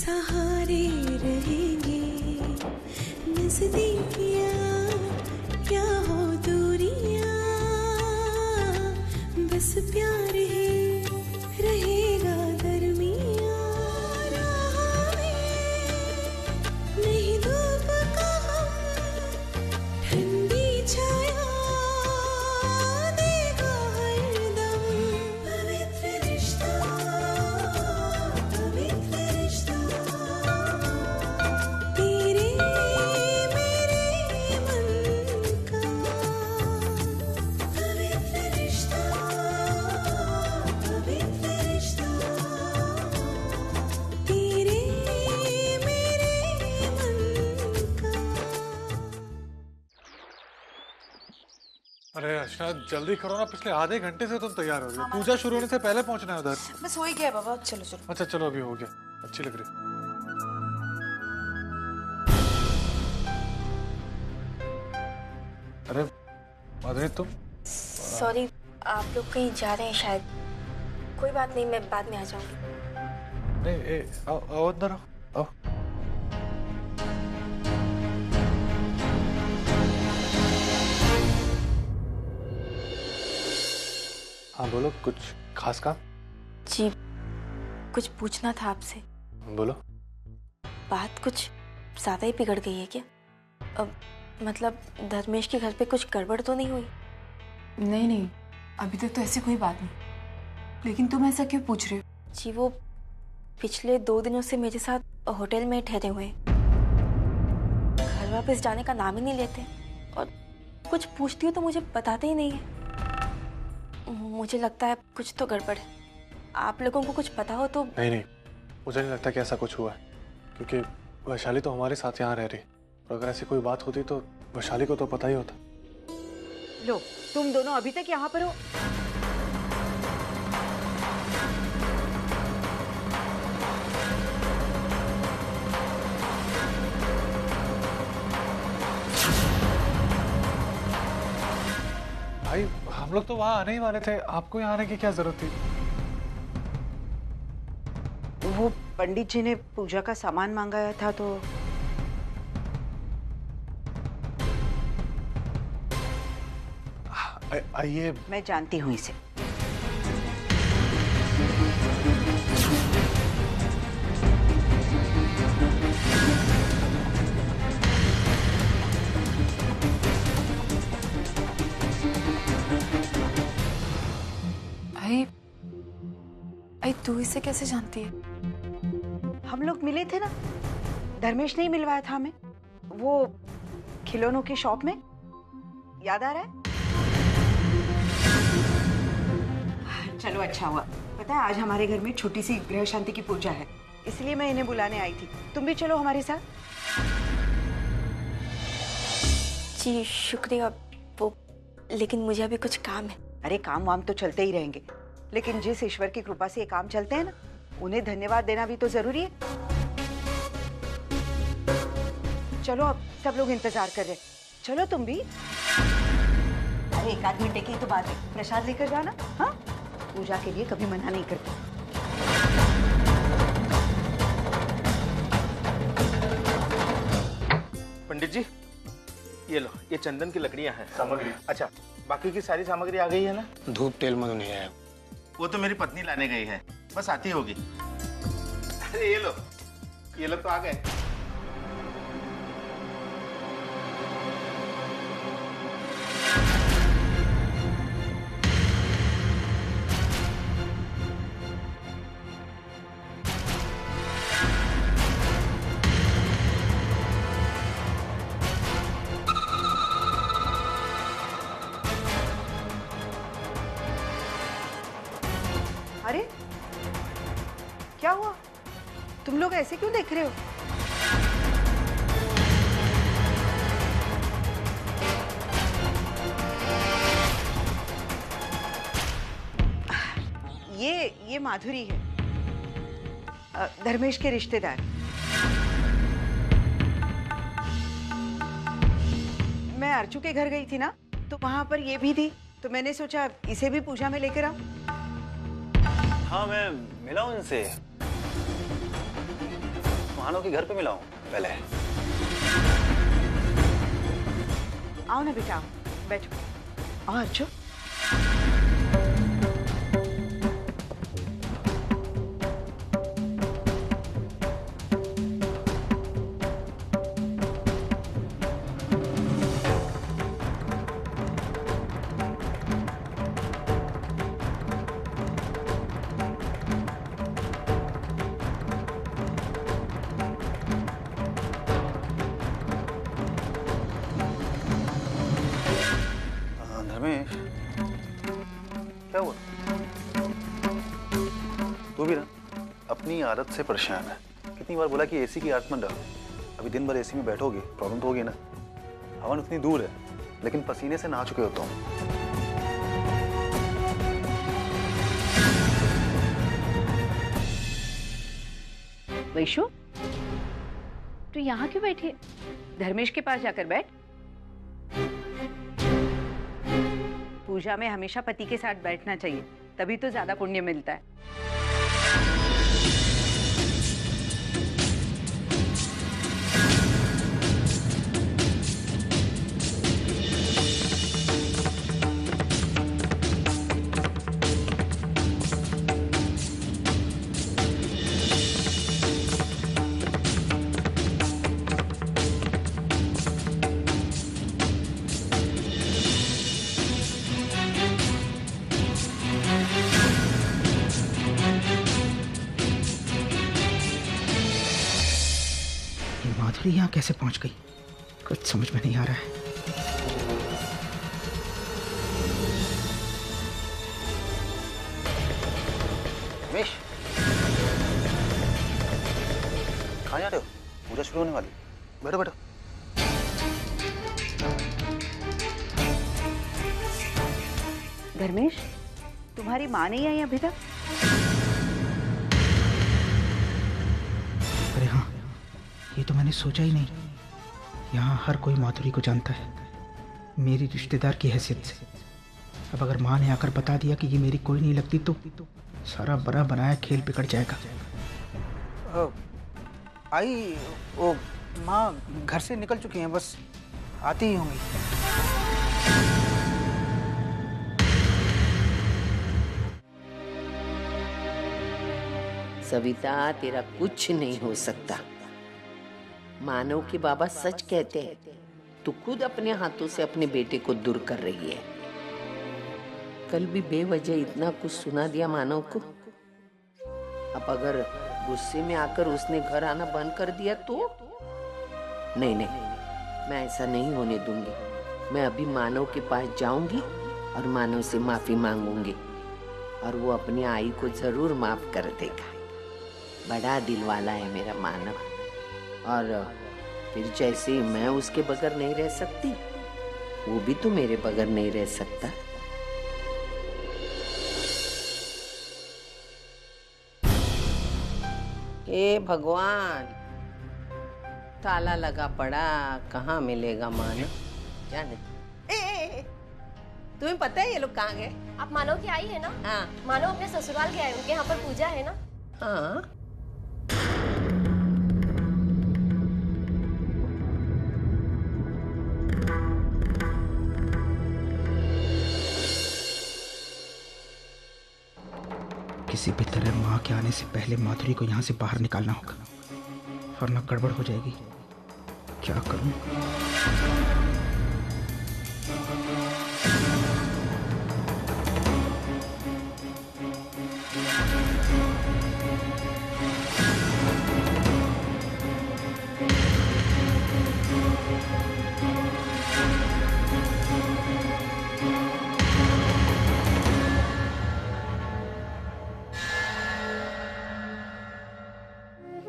सहारे रहेंगे, नजदीकियां क्या हो दूरियां, बस प्यार ही रहेगा दरमियां। राह में नहीं धूप का हम, ठंडी छाया देगा हरदम। पवित्र रिश्ता, पवित्र रिश्ता, तेरे मेरे मन का। पवित्र रिश्ता, पवित्र रिश्ता, तेरे मेरे मन का। अरे अर्चना जल्दी करो ना, पिछले आधे घंटे से तुम तैयार हो रही हो। पूजा शुरू होने से पहले पहुंचना है उधर। बस हो ही गया बाबा, चलो चलो। अच्छा चलो अभी हो गया, अच्छी लग रही है। अरे माधुरी तुम सॉरी, आप लोग कहीं जा रहे हैं शायद। कोई बात नहीं, मैं बाद में आ जाऊंगी। नहीं आओ आओ अंदर आओ। हाँ बोलो, कुछ खास काम? जी, कुछ पूछना था आपसे। बोलो। बात कुछ ज़्यादा ही बिगड़ गई है क्या? अब मतलब धर्मेश के घर पे कुछ गड़बड़ तो नहीं हुई? नहीं नहीं, अभी तक तो ऐसी कोई बात नहीं। लेकिन तुम ऐसा क्यों पूछ रहे हो? जी, वो पिछले 2 दिनों से मेरे साथ होटल में ठहरे हुए हैं। घर वापस जाने का नाम ही नहीं लेते, और कुछ पूछती हूँ तो मुझे बताते ही नहीं है। मुझे लगता है कुछ तो गड़बड़ है। आप लोगों को कुछ पता हो तो। नहीं नहीं, मुझे नहीं लगता कि ऐसा कुछ हुआ है, क्योंकि वैशाली तो हमारे साथ यहाँ रह रही, और अगर ऐसी कोई बात होती तो वैशाली को तो पता ही होता। लो, तुम दोनों अभी तक यहाँ पर हो? भाई हम लोग तो वहाँ आने ही वाले थे, आपको यहाँ आने की क्या जरूरत थी? वो पंडित जी ने पूजा का सामान मांगा था तो। आइए। मैं जानती हूँ इसे। आई तू इसे कैसे जानती है? हम लोग मिले थे ना, धर्मेश ने ही मिलवाया था हमें, वो खिलौनों की शॉप में। याद आ रहा है? चलो अच्छा हुआ, पता है आज हमारे घर में छोटी सी ग्रह शांति की पूजा है, इसलिए मैं इन्हें बुलाने आई थी। तुम भी चलो हमारे साथ। जी शुक्रिया, वो लेकिन मुझे अभी कुछ काम है। अरे काम वाम तो चलते ही रहेंगे, लेकिन जिस ईश्वर की कृपा से ये काम चलते हैं ना, उन्हें धन्यवाद देना भी तो जरूरी है। चलो अब सब लोग इंतजार कर रहे हैं, चलो तुम भी। अरे 1 आध घंटे की तो बात है, प्रसाद लेकर जाना। हाँ, पूजा के लिए कभी मना नहीं करते। पंडित जी ये लो, ये चंदन की लकड़ियां हैं सामग्री। अच्छा, बाकी की सारी सामग्री आ गई है ना? धूप तेल मधु नहीं आया। वो तो मेरी पत्नी लाने गई है, बस आती होगी। अरे ये लो, ये लोग तो आ गए। अरे क्या हुआ? तुम लोग ऐसे क्यों देख रहे हो? ये माधुरी है, धर्मेश के रिश्तेदार। मैं अर्चू के घर गई थी ना, तो वहां पर ये भी थी, तो मैंने सोचा इसे भी पूजा में लेकर आऊं। हाँ मैं मिला हूं इनसे। मानो कि घर पे मिला हूँ पहले। आओ ना बेटा, आओ, बैठो। और जो धर्मेश, क्या हुआ? तू भी ना अपनी आदत से परेशान है। कितनी बार बोला कि एसी की आदत मत डालो। अभी दिन भर एसी में बैठोगे, प्रॉब्लम तो होगी ना। हवन उतनी दूर है, लेकिन पसीने से नहा चुके हो तुम। वैशु, तू यहाँ क्यों बैठी है? धर्मेश के पास जाकर बैठ। पूजा में हमेशा पति के साथ बैठना चाहिए, तभी तो ज्यादा पुण्य मिलता है। माधुरी यहाँ कैसे पहुंच गई? कुछ समझ में नहीं आ रहा है। रमेश, कहाँ जा रहे हो? पूजा शुरू होने वाली। बैठो बैठो। धर्मेश, तुम्हारी माँ नहीं आई अभी तक? अरे हाँ, ये तो मैंने सोचा ही नहीं। यहाँ हर कोई माधुरी को जानता है, मेरी रिश्तेदार की हैसियत से। अब अगर माँ ने आकर बता दिया कि ये मेरी कोई नहीं लगती तो सारा बड़ा बनाया खेल बिगड़ जाएगा। आई, वो माँ घर से निकल चुकी हैं, बस आती ही होंगी। सविता, तेरा कुछ नहीं हो सकता। मानव के बाबा सच कहते हैं, तू खुद अपने हाथों से अपने बेटे को दूर कर रही है। कल भी बेवजह इतना कुछ सुना दिया मानव को। अब अगर गुस्से में आकर उसने घर आना बंद कर दिया तो? नहीं नहीं, मैं ऐसा नहीं होने दूंगी। मैं अभी मानव के पास जाऊंगी और मानव से माफी मांगूंगी, और वो अपनी आई को जरूर माफ कर देगा। बड़ा दिल वाला है मेरा मानव। और फिर जैसे मैं उसके बगैर नहीं रह सकती, वो भी तो मेरे बगैर नहीं रह सकता। हे भगवान, ताला लगा पड़ा, कहाँ मिलेगा मानव? जाने। तुम्हें पता है ये लोग कहाँ गए? आप मानव की आई है ना? हाँ। मानव अपने ससुराल गया है, उनके यहाँ पर पूजा है ना? हाँ। किसी भी तरह माँ के आने से पहले माधुरी को यहाँ से बाहर निकालना होगा, वरना गड़बड़ हो जाएगी। क्या करूं?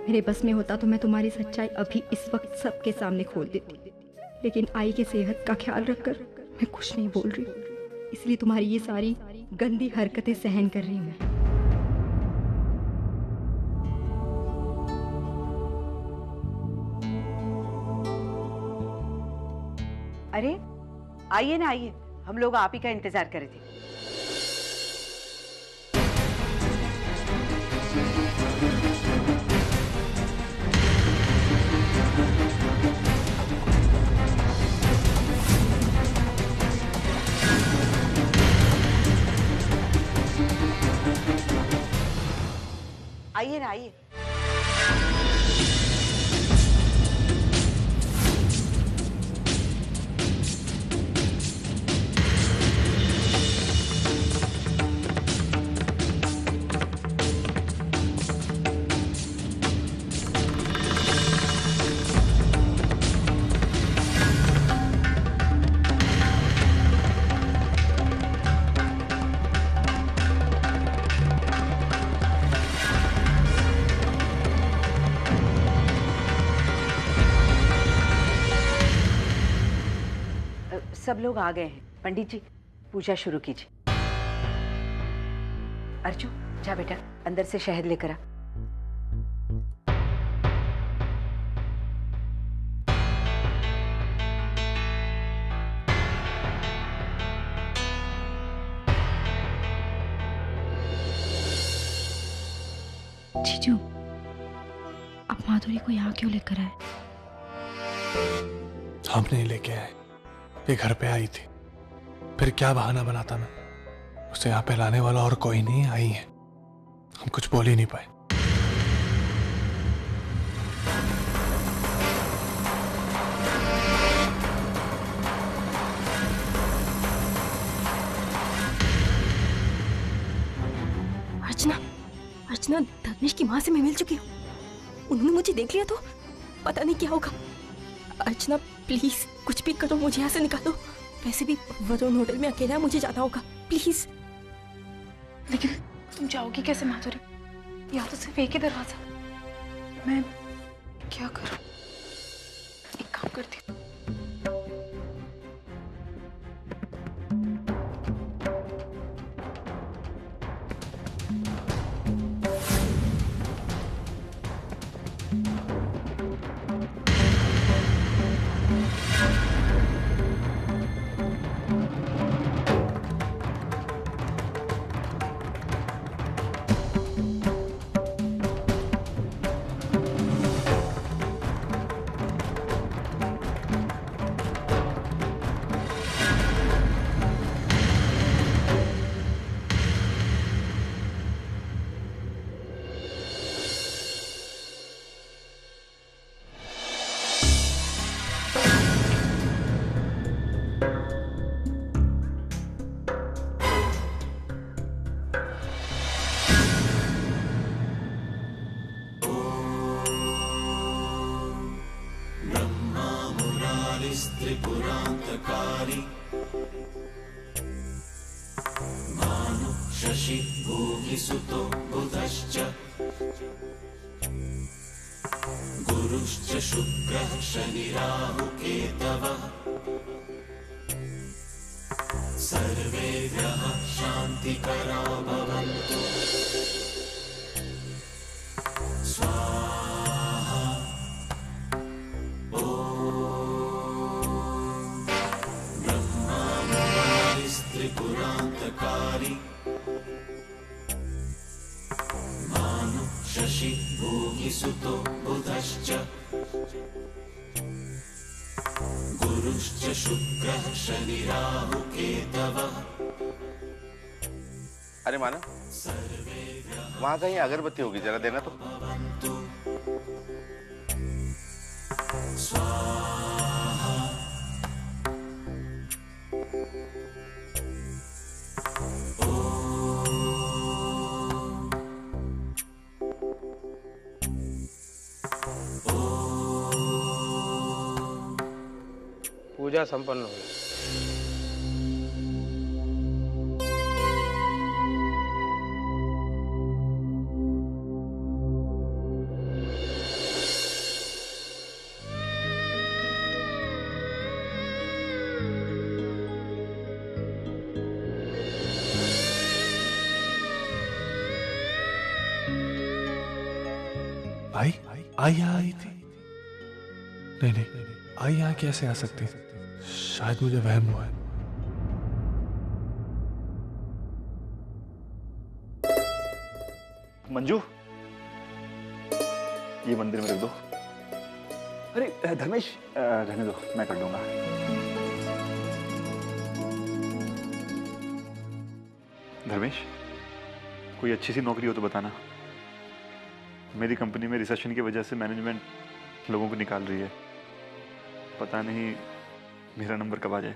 मेरे बस में होता तो मैं तुम्हारी सच्चाई अभी इस वक्त सबके सामने खोल देती, लेकिन आई के सेहत का ख्याल रखकर मैं कुछ नहीं बोल रही, इसलिए तुम्हारी ये सारी गंदी हरकतें सहन कर रही हूँ मैं। अरे आइए ना, आइए, हम लोग आप ही का इंतजार कर रहे थे। सब लोग आ गए हैं। पंडित जी, पूजा शुरू कीजिए। अर्जु, जा बेटा, अंदर से शहद लेकर आ। जीजू, आप माधुरी को यहाँ क्यों लेकर आए? हम नहीं लेके आए, ये घर पे आई थी। फिर क्या बहाना बनाता मैं? उसे यहाँ पे लाने वाला और कोई नहीं आई है। हम कुछ बोल ही नहीं पाए। अर्चना, धर्मेश की माँ से मैं मिल चुकी हूँ। उन्होंने मुझे देख लिया तो पता नहीं क्या होगा। अर्चना प्लीज कुछ भी करो, मुझे यहाँ से निकालो। वैसे भी वरुण होटल में अकेला है, मुझे जाना होगा, प्लीज। लेकिन तुम जाओगी कैसे माधुरी? यहाँ तो सिर्फ एक ही दरवाजा। मैं क्या करूँ? एक काम करती हूँ। त्रिपुरान्तकारी मानु शशि भूमिसुतो बुधश्च गुरुश्च शुक्रः शनिराहुकेतवः सर्वे ग्रहाः शान्तिकरा भवन्तु। स्वाहा। त्रिपुरान्तकारी मानु शशि भूमिसुतो बुधश्च गुरुश्च शुक्रः शनिराहुकेतवः। अरे माना, वहां कहीं अगरबत्ती होगी, जरा देना तो। स्वाहा। पूजा संपन्न हुई। आई यहाँ आई थी? नहीं, आई यहाँ कैसे आ सकती? शायद मुझे वहम हुआ है। मंजू, ये मंदिर में रख दो। अरे धर्मेश, रहने दो, मैं कर दूंगा। धर्मेश, कोई अच्छी सी नौकरी हो तो बताना। मेरी कंपनी में रिसेशन की वजह से मैनेजमेंट लोगों को निकाल रही है। पता नहीं मेरा नंबर कब आ जाए।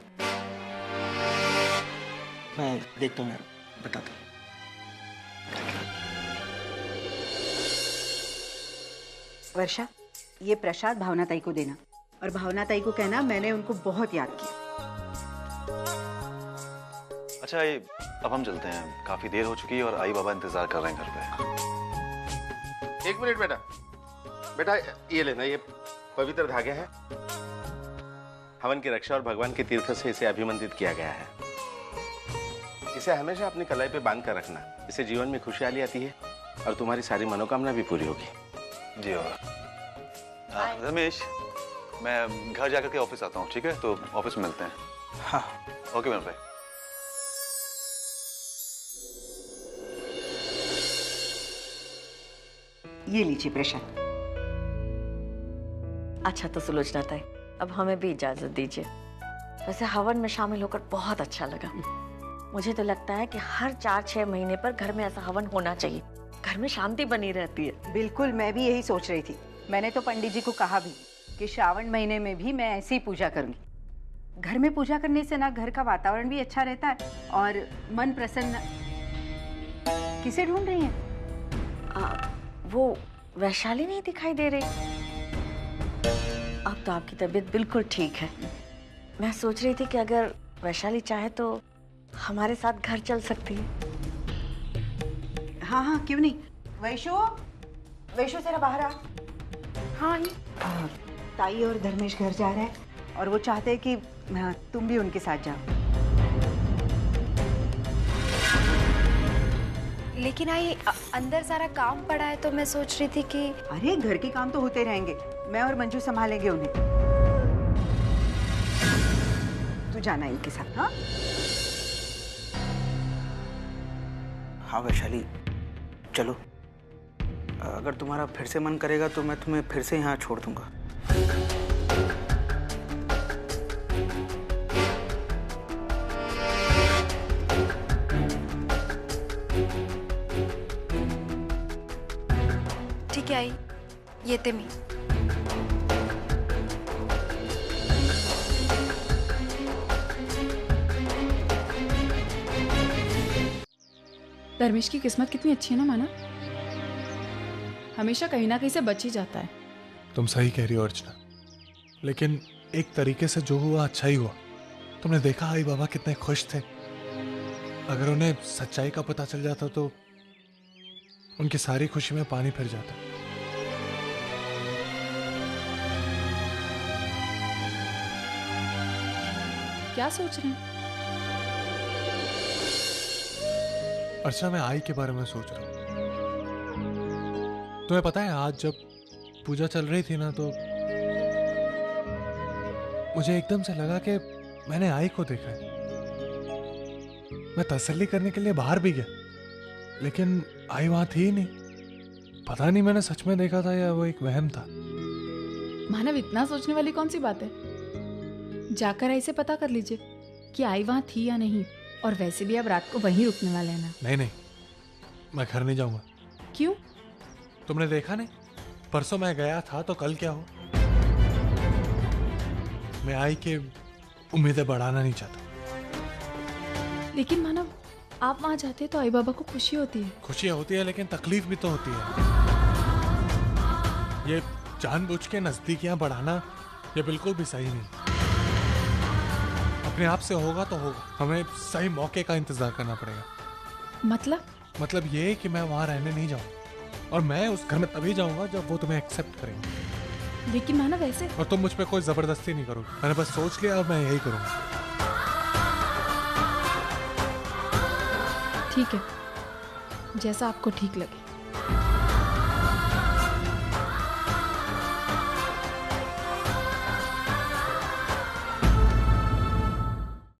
मैं देखता हूँ, बताता हूँ। वर्षा, ये प्रसाद भावना ताई को देना और भावना ताई को कहना मैंने उनको बहुत याद किया। अच्छा, ये अब हम चलते हैं, काफी देर हो चुकी है और आई बाबा इंतजार कर रहे हैं घर पे। एक मिनट बेटा, ये लेना, ये पवित्र धागे हैं। हवन की रक्षा और भगवान के तीर्थ से इसे अभिमंत्रित किया गया है। इसे हमेशा अपनी कलाई पे बांध कर रखना, इससे जीवन में खुशहाली आती है और तुम्हारी सारी मनोकामना भी पूरी होगी। जी होगा। रमेश, मैं घर जाकर के ऑफिस आता हूँ, ठीक है? तो ऑफिस में मिलते हैं। हाँ ओके मेरे भाई। ये लीजिए प्रशांत। अच्छा तो सुलोचना ताई, अब हमें भी इजाजत दीजिए। वैसे हवन में शामिल होकर बहुत अच्छा लगा। मुझे तो लगता है कि हर 4-6 महीने पर घर में ऐसा हवन होना चाहिए, घर में शांति बनी रहती है। बिल्कुल, मैं भी यही सोच रही थी। मैंने तो पंडित जी को कहा भी कि श्रावण महीने में भी मैं ऐसी ही पूजा करूंगी। घर में पूजा करने से ना घर का वातावरण भी अच्छा रहता है और मन प्रसन्न। किसे ढूंढ रही हैं? वो वैशाली नहीं दिखाई दे रही। अब तो आपकी तबीयत बिल्कुल ठीक है। मैं सोच रही थी कि अगर वैशाली चाहे तो हमारे साथ घर चल सकती है। हाँ हाँ, क्यों नहीं। वैशु, वैशु जरा बाहर आ। हाँ ही। ताई और धर्मेश घर जा रहे हैं और वो चाहते हैं कि तुम भी उनके साथ जाओ। लेकिन आई अंदर सारा काम पड़ा है, तो मैं सोच रही थी कि अरे घर के काम तो होते रहेंगे, मैं और मंजू संभालेंगे उन्हें। तू जाना इनके साथ। हाँ हाँ वैशाली, चलो। अगर तुम्हारा फिर से मन करेगा तो मैं तुम्हें फिर से यहाँ छोड़ दूंगा। ठीक है आई, ये तेमी। धर्मेश की किस्मत कितनी अच्छी है ना माना, हमेशा कहीं ना कहीं से बच ही जाता है। तुम सही कह रही हो अर्चना, लेकिन एक तरीके से जो हुआ अच्छा ही हुआ। तुमने देखा आई बाबा कितने खुश थे। अगर उन्हें सच्चाई का पता चल जाता तो उनकी सारी खुशी में पानी फिर जाता। क्या सोच रहे हैं? अर्चना, मैं आई के बारे में सोच रहा हूँ। तुम्हें पता है आज जब पूजा चल रही थी ना, तो मुझे एकदम से लगा कि मैंने आई को देखा है। मैं तसल्ली करने के लिए बाहर भी गया, लेकिन आई वहां थी ही नहीं। पता नहीं मैंने सच में देखा था या वो एक वहम था। मानव, इतना सोचने वाली कौन सी बात है? जाकर आई से पता कर लीजिए कि आई वहां थी या नहीं। और वैसे भी अब रात को वहीं रुकने वाले हैं ना। नहीं नहीं, मैं घर नहीं जाऊंगा। क्यों? तुमने देखा नहीं, परसों मैं गया था तो कल क्या हो। मैं आई के उम्मीदें बढ़ाना नहीं चाहता। लेकिन मानव, आप वहां जाते तो आई बाबा को खुशी होती है। खुशियां होती है, लेकिन तकलीफ भी तो होती है। ये जानबूझ के नजदीकियां बढ़ाना ये बिल्कुल भी सही नहीं। अपने आप से होगा तो होगा, हमें सही मौके का इंतजार करना पड़ेगा। मतलब ये कि मैं वहां रहने नहीं जाऊंगा, और मैं उस घर में तभी जाऊंगा जब वो तुम्हें एक्सेप्ट करेंगे। लेकिन मानव ऐसे, और तुम मुझ पे कोई जबरदस्ती नहीं करोगे। मैंने बस सोच लिया और मैं यही करूंगा। ठीक है, जैसा आपको ठीक लगे।